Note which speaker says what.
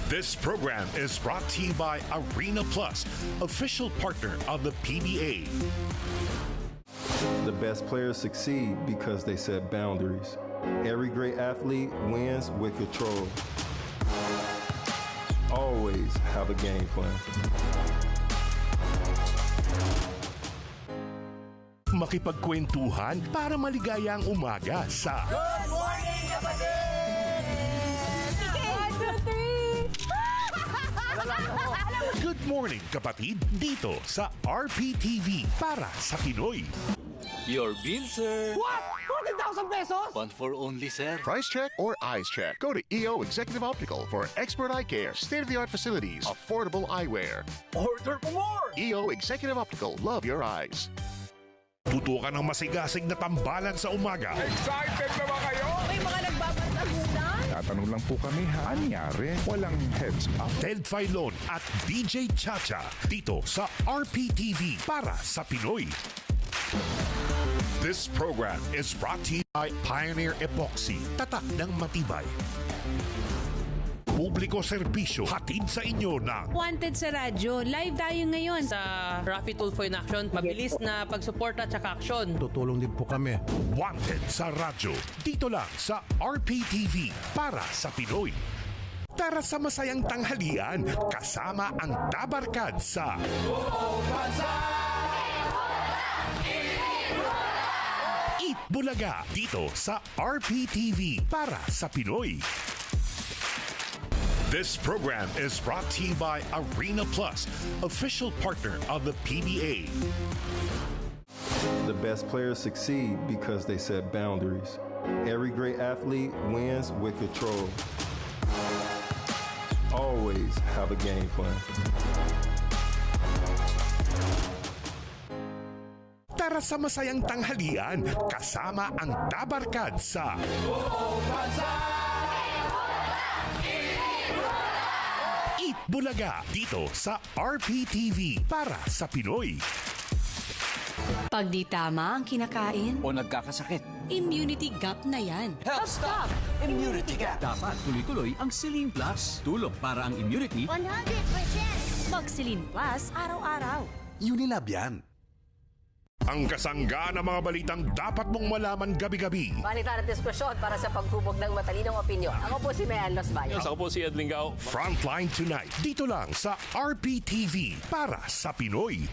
Speaker 1: This program is brought to you by Arena Plus, official partner of the PBA.
Speaker 2: The best players succeed because they set boundaries. Every great athlete wins with control. Always have a game plan.
Speaker 1: Makipagkwentuhan para maligaya ang umaga sa
Speaker 3: Good morning, kapatid!
Speaker 1: Good Morning Kapatid dito sa RPTV para sa Pinoy.
Speaker 4: Your bill, sir.
Speaker 3: What? 40,000 pesos?
Speaker 4: One for only, sir.
Speaker 5: Price check or eyes check? Go to EO Executive Optical for expert eye care, state-of-the-art facilities, affordable eyewear.
Speaker 3: Order for more!
Speaker 5: EO Executive Optical, love your eyes.
Speaker 1: Tutukan ng masigasig na tambalan sa umaga.
Speaker 6: Excited na ba kayo?
Speaker 7: May mga nagbabantagunan.
Speaker 6: Tatanong lang po kami, anyari? Walang heads up.
Speaker 1: Ted Filon at DJ Chacha dito sa RPTV para sa Pinoy. This program is brought to you by Pioneer Epoxy, tatak ng matibay. Publiko serbisyo, hatid sa inyo ng
Speaker 7: Wanted sa radyo. Live tayo ngayon.
Speaker 8: Sa Rafi Tulfo in Action, mabilis na pagsuporta at saka aksyon.
Speaker 9: Tutulong din po kami.
Speaker 1: Wanted sa radyo. Dito lang sa RPTV para sa Pinoy. Tara sa masayang tanghalian kasama ang Dabarkad sa Eat Bulaga dito sa RPTV para sa Pinoy. This program is brought to you by Arena Plus, official partner of the PBA.
Speaker 2: The best players succeed because they set boundaries. Every great athlete wins with control. Always have a game plan.
Speaker 1: Tara sa masayang tanghalian kasama ang Dabarkad sa Eat Bulaga dito sa RPTV para sa Pinoy.
Speaker 10: Pag di tama ang kinakain,
Speaker 4: O nagkakasakit.
Speaker 10: immunity gap na yan.
Speaker 3: Health Stop! Immunity Gap!
Speaker 11: Dapat tuloy-tuloy ang Celine Plus. Tulong para ang immunity.
Speaker 10: 100%! Mag-Celine Plus araw-araw.
Speaker 11: Unilab yan.
Speaker 1: Ang kasangga ng mga balitang dapat mong malaman gabi-gabi.
Speaker 7: Balitan at diskusyon para sa paghubog ng matalinong opinyon. Ako po si Mayan Los Baños.
Speaker 8: Ako po si Ed Lingao.
Speaker 1: Frontline tonight. Dito lang sa RPTV para sa Pinoy.